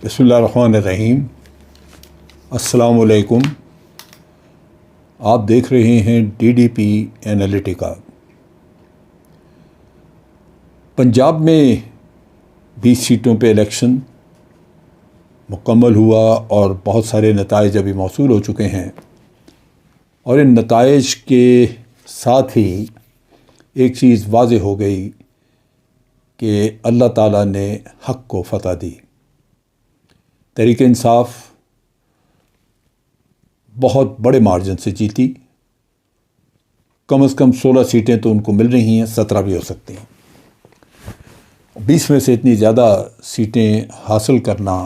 بسم اللہ الرحمن الرحیم۔ السلام علیکم۔ آپ دیکھ رہے ہیں DDP انالیٹیکا۔ پنجاب میں 20 سیٹوں پہ الیکشن مکمل ہوا اور بہت سارے نتائج ابھی موصول ہو چکے ہیں، اور ان نتائج کے ساتھ ہی ایک چیز واضح ہو گئی کہ اللہ تعالیٰ نے حق کو فتح دی۔ تحریک انصاف بہت بڑے مارجن سے جیتی، کم از کم 16 سیٹیں تو ان کو مل رہی ہیں، 17 بھی ہو سکتی ہیں۔ 20 میں سے اتنی زیادہ سیٹیں حاصل کرنا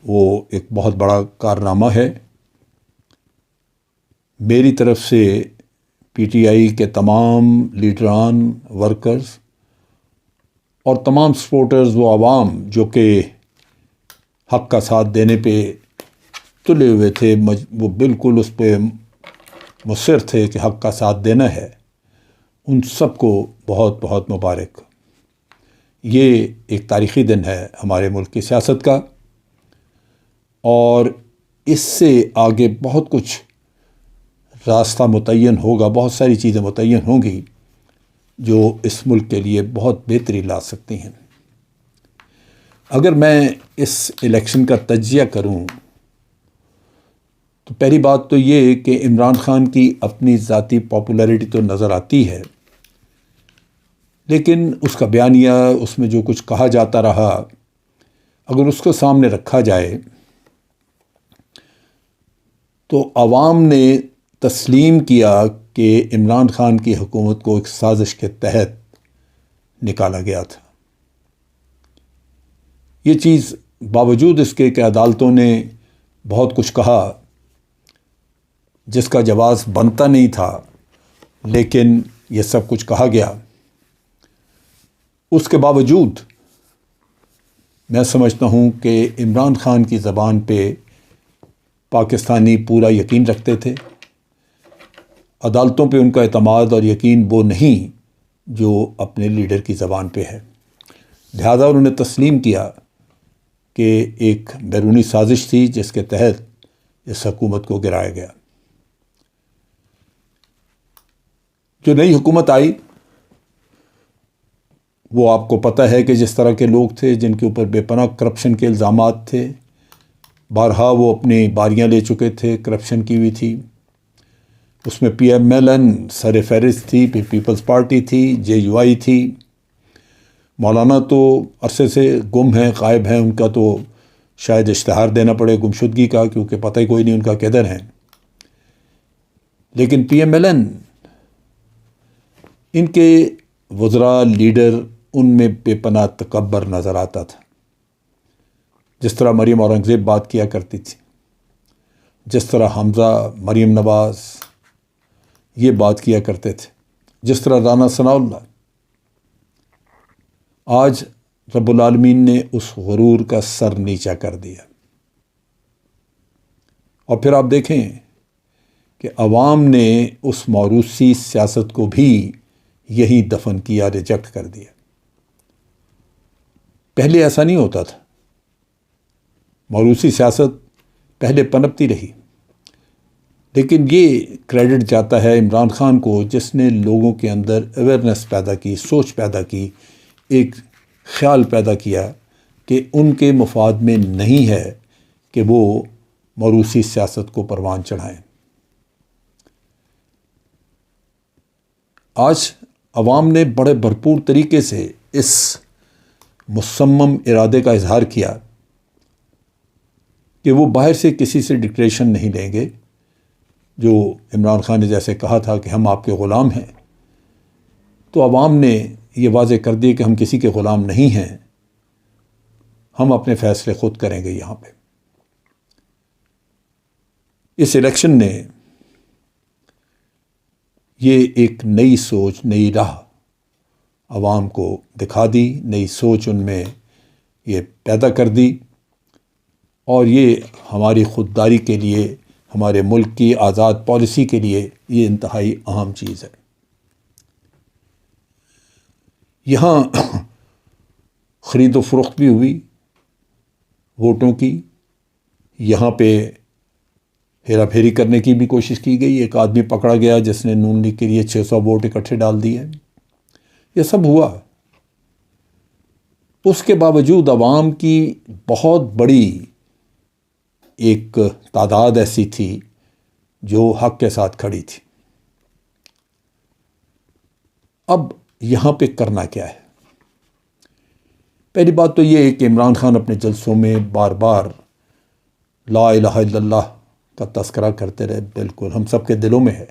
وہ ایک بہت بڑا کارنامہ ہے۔ میری طرف سے PTI کے تمام لیڈران، ورکرز اور تمام سپورٹرز و عوام جو کہ حق کا ساتھ دینے پہ تلے ہوئے تھے، وہ بالکل اس پہ مصر تھے کہ حق کا ساتھ دینا ہے، ان سب کو بہت بہت مبارک۔ یہ ایک تاریخی دن ہے ہمارے ملک کی سیاست کا، اور اس سے آگے بہت کچھ راستہ متعین ہوگا، بہت ساری چیزیں متعین ہوں گی جو اس ملک کے لیے بہت بہتری لا سکتی ہیں۔ اگر میں اس الیکشن کا تجزیہ کروں تو پہلی بات تو یہ کہ عمران خان کی اپنی ذاتی پاپولیرٹی تو نظر آتی ہے، لیکن اس کا بیانیہ، اس میں جو کچھ کہا جاتا رہا، اگر اس کو سامنے رکھا جائے تو عوام نے تسلیم کیا کہ عمران خان کی حکومت کو ایک سازش کے تحت نکالا گیا تھا۔ یہ چیز باوجود اس کے کہ عدالتوں نے بہت کچھ کہا جس کا جواز بنتا نہیں تھا، لیکن یہ سب کچھ کہا گیا، اس کے باوجود میں سمجھتا ہوں کہ عمران خان کی زبان پہ پاکستانی پورا یقین رکھتے تھے۔ عدالتوں پہ ان کا اعتماد اور یقین وہ نہیں جو اپنے لیڈر کی زبان پہ ہے، لہذا انہوں نے تسلیم کیا کہ ایک بیرونی سازش تھی جس کے تحت اس حکومت کو گرایا گیا۔ جو نئی حکومت آئی وہ آپ کو پتہ ہے کہ جس طرح کے لوگ تھے جن کے اوپر بے پناہ کرپشن کے الزامات تھے، بارہا وہ اپنی باریاں لے چکے تھے، کرپشن کی ہوئی تھی، اس میں PMLN سر فہرست تھی، پھر پیپلز پارٹی تھی، JUI تھی، مولانا تو عرصے سے گم ہیں، غائب ہیں، ان کا تو شاید اشتہار دینا پڑے گمشدگی کا، کیونکہ پتہ ہی کوئی نہیں ان کا کدھر ہیں۔ لیکن PMLN، ان کے وزراء، لیڈر، ان میں بے پناہ تکبر نظر آتا تھا۔ جس طرح مریم اورنگزیب بات کیا کرتی تھی، جس طرح حمزہ، مریم نواز یہ بات کیا کرتے تھے، جس طرح رانا ثناءاللہ، آج رب العالمین نے اس غرور کا سر نیچا کر دیا۔ اور پھر آپ دیکھیں کہ عوام نے اس موروثی سیاست کو بھی یہی دفن کیا، ریجیکٹ کر دیا۔ پہلے ایسا نہیں ہوتا تھا، موروثی سیاست پہلے پنپتی رہی، لیکن یہ کریڈٹ جاتا ہے عمران خان کو جس نے لوگوں کے اندر اویئرنیس پیدا کی، سوچ پیدا کی، ایک خیال پیدا کیا کہ ان کے مفاد میں نہیں ہے کہ وہ موروثی سیاست کو پروان چڑھائیں۔ آج عوام نے بڑے بھرپور طریقے سے اس مصمم ارادے کا اظہار کیا کہ وہ باہر سے کسی سے ڈکٹیشن نہیں لیں گے، جو عمران خان نے جیسے کہا تھا کہ ہم آپ کے غلام ہیں، تو عوام نے یہ واضح کر دیا کہ ہم کسی کے غلام نہیں ہیں، ہم اپنے فیصلے خود کریں گے۔ یہاں پہ اس الیکشن نے یہ ایک نئی سوچ، نئی راہ عوام کو دکھا دی، نئی سوچ ان میں یہ پیدا کر دی، اور یہ ہماری خودداری کے لیے، ہمارے ملک کی آزاد پالیسی کے لیے یہ انتہائی اہم چیز ہے۔ یہاں خرید و فروخت بھی ہوئی، ووٹوں کی یہاں پہ ہیرا پھیری کرنے کی بھی کوشش کی گئی. ایک آدمی پکڑا گیا جس نے نون لیگ کے لیے 600 ووٹ اکٹھے ڈال دیے. یہ سب ہوا. اس کے باوجود عوام کی بہت بڑی ایک تعداد ایسی تھی جو حق کے ساتھ کھڑی تھی. اب یہاں پہ کرنا کیا ہے؟ پہلی بات تو یہ ہے کہ عمران خان اپنے جلسوں میں بار بار لا الہ الا اللہ کا تذکرہ کرتے رہے. بالکل ہم سب کے دلوں میں ہے.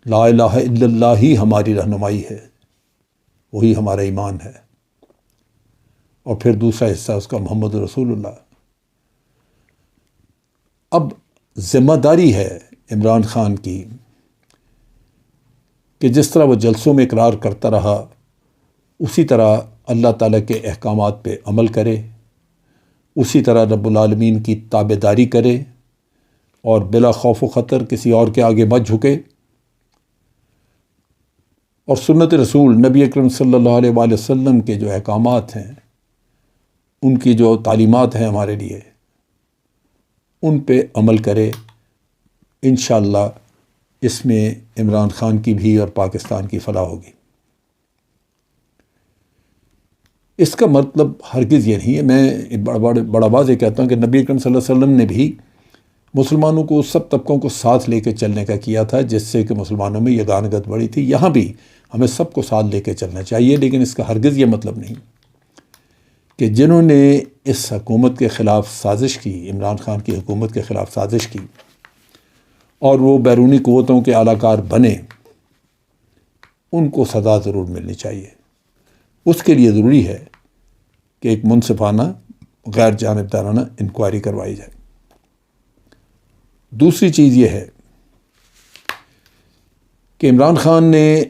لا الہ الا اللہ ہی ہماری رہنمائی ہے، وہی ہمارا ایمان ہے. اور پھر دوسرا حصہ اس کا محمد رسول اللہ. اب ذمہ داری ہے عمران خان کی کہ جس طرح وہ جلسوں میں اقرار کرتا رہا اسی طرح اللہ تعالیٰ کے احکامات پہ عمل کرے، اسی طرح رب العالمین کی تابع داری کرے اور بلا خوف و خطر کسی اور کے آگے مت جھکے. اور سنت رسول نبی اکرم صلی اللہ علیہ وآلہ وسلم کے جو احکامات ہیں، ان کی جو تعلیمات ہیں ہمارے لیے، ان پہ عمل کرے. انشاءاللہ اس میں عمران خان کی بھی اور پاکستان کی فلاح ہوگی. اس کا مطلب ہرگز یہ نہیں ہے، میں بڑا واضح کہتا ہوں کہ نبی اکرم صلی اللہ علیہ وسلم نے بھی مسلمانوں کو سب طبقوں کو ساتھ لے کے چلنے کا کیا تھا، جس سے کہ مسلمانوں میں یگانگت بڑھی تھی. یہاں بھی ہمیں سب کو ساتھ لے کے چلنا چاہیے، لیکن اس کا ہرگز یہ مطلب نہیں کہ جنہوں نے اس حکومت کے خلاف سازش کی، عمران خان کی حکومت کے خلاف سازش کی اور وہ بیرونی قوتوں کے اعلی کار بنے، ان کو سزا ضرور ملنی چاہیے. اس کے لیے ضروری ہے کہ ایک منصفانہ غیر جانبدارانہ انکوائری کروائی جائے. دوسری چیز یہ ہے کہ عمران خان نے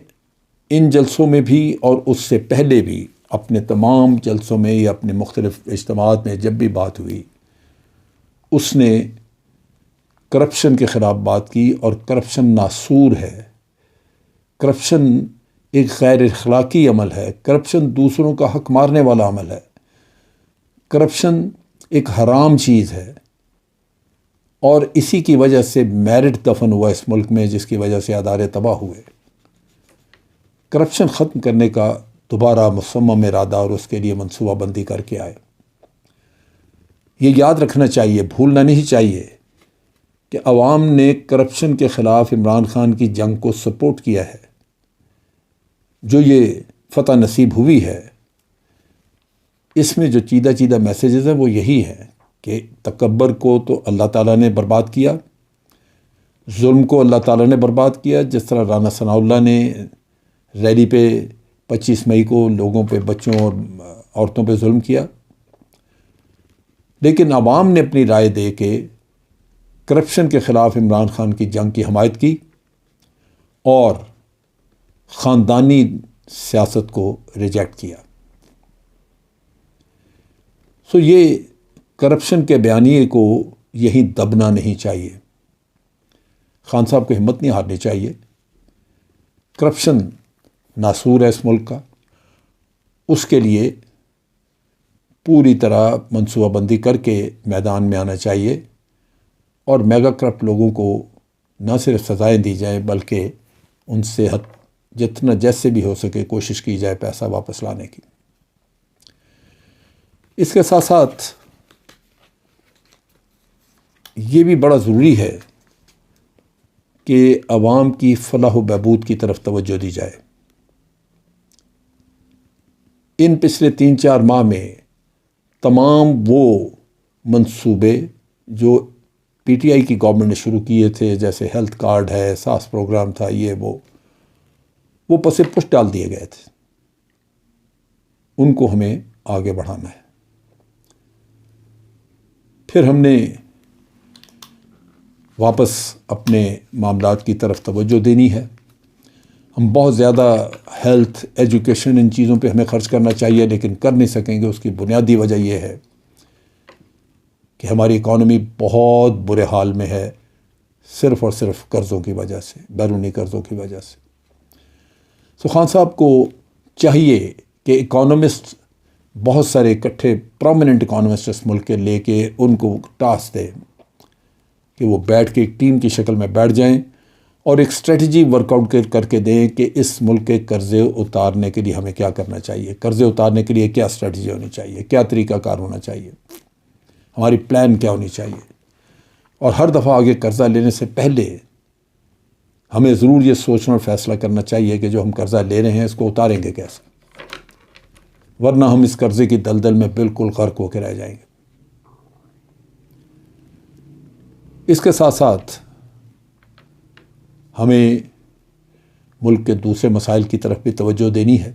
ان جلسوں میں بھی اور اس سے پہلے بھی اپنے تمام جلسوں میں یا اپنے مختلف اجتماعات میں جب بھی بات ہوئی، اس نے کرپشن کے خلاف بات کی. اور کرپشن ناسور ہے. کرپشن ایک غیر اخلاقی عمل ہے. کرپشن دوسروں کا حق مارنے والا عمل ہے. کرپشن ایک حرام چیز ہے اور اسی کی وجہ سے میرٹ دفن ہوا اس ملک میں، جس کی وجہ سے ادارے تباہ ہوئے. کرپشن ختم کرنے کا دوبارہ مصمم ارادہ اور اس کے لیے منصوبہ بندی کر کے آئے. یہ یاد رکھنا چاہیے، بھولنا نہیں چاہیے کہ عوام نے کرپشن کے خلاف عمران خان کی جنگ کو سپورٹ کیا ہے. جو یہ فتح نصیب ہوئی ہے، اس میں جو چیدہ میسیجز ہیں وہ یہی ہیں کہ تکبر کو تو اللہ تعالیٰ نے برباد کیا، ظلم کو اللہ تعالیٰ نے برباد کیا. جس طرح رانا ثناء اللہ نے ریلی پہ 25 مئی کو لوگوں پہ، بچوں اور عورتوں پہ ظلم کیا، لیکن عوام نے اپنی رائے دے کے کرپشن کے خلاف عمران خان کی جنگ کی حمایت کی اور خاندانی سیاست کو ریجیکٹ کیا. سو یہ کرپشن کے بیانیے کو یہیں دبنا نہیں چاہیے. خان صاحب کو ہمت نہیں ہارنی چاہیے. کرپشن ناسور ہے اس ملک کا، اس کے لیے پوری طرح منصوبہ بندی کر کے میدان میں آنا چاہیے اور میگا کرپٹ لوگوں کو نہ صرف سزائیں دی جائیں بلکہ ان سے جتنا جیسے بھی ہو سکے کوشش کی جائے پیسہ واپس لانے کی. اس کے ساتھ ساتھ یہ بھی بڑا ضروری ہے کہ عوام کی فلاح و بہبود کی طرف توجہ دی جائے. ان پچھلے 3-4 ماہ میں تمام وہ منصوبے جو پی ٹی آئی کی گورنمنٹ نے شروع کیے تھے، جیسے ہیلتھ کارڈ ہے، ساس پروگرام تھا، یہ وہ پس پش ڈال دیے گئے تھے. ان کو ہمیں آگے بڑھانا ہے. پھر ہم نے واپس اپنے معاملات کی طرف توجہ دینی ہے. ہم بہت زیادہ ہیلتھ، ایجوکیشن، ان چیزوں پہ ہمیں خرچ کرنا چاہیے، لیکن کر نہیں سکیں گے. اس کی بنیادی وجہ یہ ہے کہ ہماری اکانومی بہت برے حال میں ہے، صرف اور صرف قرضوں کی وجہ سے، بیرونی قرضوں کی وجہ سے. خان صاحب کو چاہیے کہ اکانومسٹ بہت سارے اکٹھے پرومیننٹ اکانومسٹ اس ملک کے لے کے ان کو ٹاسک دے کہ وہ بیٹھ کے ایک ٹیم کی شکل میں بیٹھ جائیں اور ایک اسٹریٹجی ورک آؤٹ کر کے دیں کہ اس ملک کے قرضے اتارنے کے لیے ہمیں کیا کرنا چاہیے، قرضے اتارنے کے لیے کیا اسٹریٹجی ہونی چاہیے، کیا طریقہ کار ہونا چاہیے، ہماری پلان کیا ہونی چاہیے۔ اور ہر دفعہ آگے قرضہ لینے سے پہلے ہمیں ضرور یہ سوچنا اور فیصلہ کرنا چاہیے کہ جو ہم قرضہ لے رہے ہیں اس کو اتاریں گے کیسے، ورنہ ہم اس قرضے کی دلدل میں بالکل غرق ہو کے رہ جائیں گے۔ اس کے ساتھ ساتھ ہمیں ملک کے دوسرے مسائل کی طرف بھی توجہ دینی ہے۔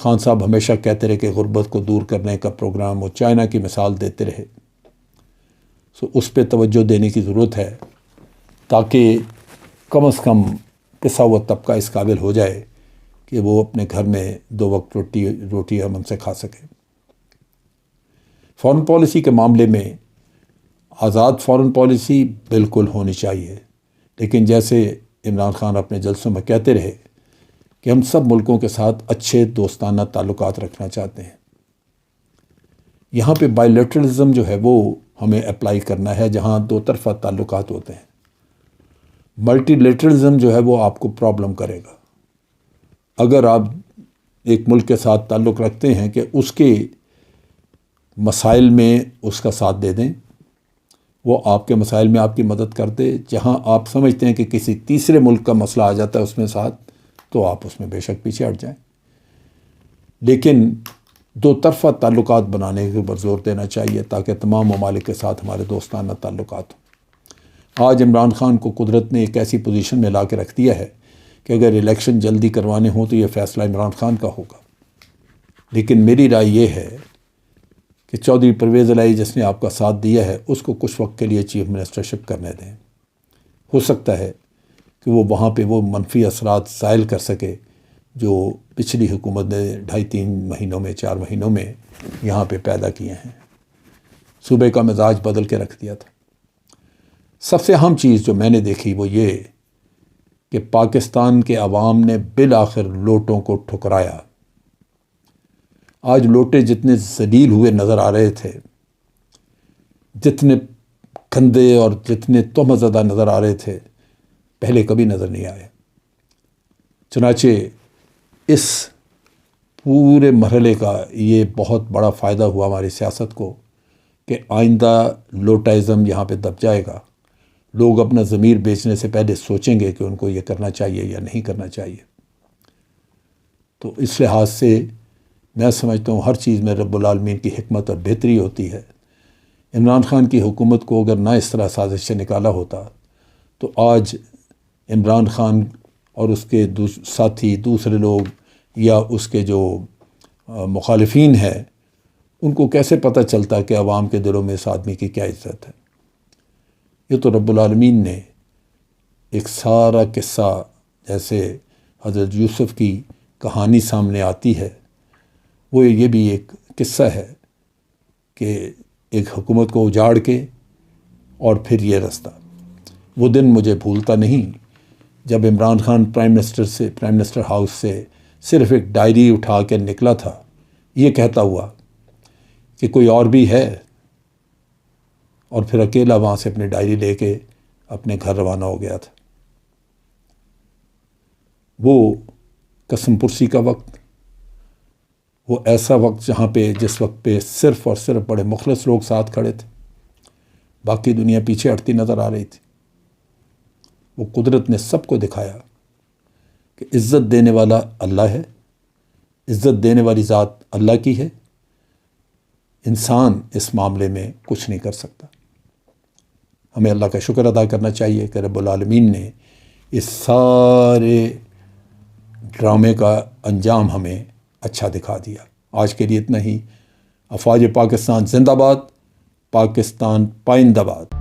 خان صاحب ہمیشہ کہتے رہے کہ غربت کو دور کرنے کا پروگرام، وہ چائنا کی مثال دیتے رہے، اس پہ توجہ دینے کی ضرورت ہے تاکہ کم از کم پسا ہوا طبقہ اس قابل ہو جائے کہ وہ اپنے گھر میں 2 وقت روٹی امن سے کھا سکے۔ فارن پالیسی کے معاملے میں آزاد فارن پالیسی بالکل ہونی چاہیے، لیکن جیسے عمران خان اپنے جلسوں میں کہتے رہے کہ ہم سب ملکوں کے ساتھ اچھے دوستانہ تعلقات رکھنا چاہتے ہیں۔ یہاں پہ بائی لیٹرلزم جو ہے وہ ہمیں اپلائی کرنا ہے جہاں 2 طرفہ تعلقات ہوتے ہیں۔ ملٹی لیٹرلزم جو ہے وہ آپ کو پرابلم کرے گا۔ اگر آپ ایک ملک کے ساتھ تعلق رکھتے ہیں کہ اس کے مسائل میں اس کا ساتھ دے دیں، وہ آپ کے مسائل میں آپ کی مدد کر دے، جہاں آپ سمجھتے ہیں کہ کسی تیسرے ملک کا مسئلہ آ جاتا ہے اس میں ساتھ، تو آپ اس میں بے شک پیچھے ہٹ جائیں، لیکن 2 طرفہ تعلقات بنانے کے اوپر زور دینا چاہیے تاکہ تمام ممالک کے ساتھ ہمارے دوستانہ تعلقات ہوں۔ آج عمران خان کو قدرت نے ایک ایسی پوزیشن میں لا کے رکھ دیا ہے کہ اگر الیکشن جلدی کروانے ہوں تو یہ فیصلہ عمران خان کا ہوگا، لیکن میری رائے یہ ہے کہ چودھری پرویز الہی جس نے آپ کا ساتھ دیا ہے اس کو کچھ وقت کے لیے چیف منسٹرشپ کرنے دیں۔ ہو سکتا ہے کہ وہ وہاں پہ وہ منفی اثرات زائل کر سکے جو پچھلی حکومت نے 2.5-3 مہینوں میں 4 مہینوں میں یہاں پہ پیدا کیے ہیں، صوبے کا مزاج بدل کے رکھ دیا تھا۔ سب سے اہم چیز جو میں نے دیکھی وہ یہ کہ پاکستان کے عوام نے بالآخر لوٹوں کو ٹھکرایا۔ آج لوٹے جتنے ذلیل ہوئے نظر آ رہے تھے، جتنے گندے اور جتنے تہمت زدہ نظر آ رہے تھے، پہلے کبھی نظر نہیں آئے۔ چنانچہ اس پورے مرحلے کا یہ بہت بڑا فائدہ ہوا ہماری سیاست کو کہ آئندہ لوٹائزم یہاں پہ دب جائے گا۔ لوگ اپنا ضمیر بیچنے سے پہلے سوچیں گے کہ ان کو یہ کرنا چاہیے یا نہیں کرنا چاہیے۔ تو اس لحاظ سے میں سمجھتا ہوں ہر چیز میں رب العالمین کی حکمت اور بہتری ہوتی ہے۔ عمران خان کی حکومت کو اگر نہ اس طرح سازش سے نکالا ہوتا تو آج عمران خان اور اس کے ساتھی دوسرے لوگ یا اس کے جو مخالفین ہیں ان کو کیسے پتہ چلتا کہ عوام کے دلوں میں اس آدمی کی کیا عزت ہے۔ یہ تو رب العالمین نے ایک سارا قصہ، جیسے حضرت یوسف کی کہانی سامنے آتی ہے، وہ یہ بھی ایک قصہ ہے کہ ایک حکومت کو اجاڑ کے اور پھر یہ رستہ۔ وہ دن مجھے بھولتا نہیں جب Imran Khan prime minister house سے صرف ایک ڈائری اٹھا کے نکلا تھا، یہ کہتا ہوا کہ کوئی اور بھی ہے، اور پھر اکیلا وہاں سے اپنی ڈائری لے کے اپنے گھر روانہ ہو گیا تھا۔ وہ قسم پرسی کا وقت، وہ ایسا وقت جہاں پہ جس وقت پہ صرف اور صرف بڑے مخلص لوگ ساتھ کھڑے تھے، باقی دنیا پیچھے ہٹتی نظر آ رہی تھی۔ وہ قدرت نے سب کو دکھایا کہ عزت دینے والا اللہ ہے، عزت دینے والی ذات اللہ کی ہے، انسان اس معاملے میں کچھ نہیں کر سکتا۔ ہمیں اللہ کا شکر ادا کرنا چاہیے کہ رب العالمین نے اس سارے ڈرامے کا انجام ہمیں اچھا دکھا دیا۔ آج کے لیے اتنا ہی۔ افواج پاکستان زندہ باد، پاکستان پائندہ باد۔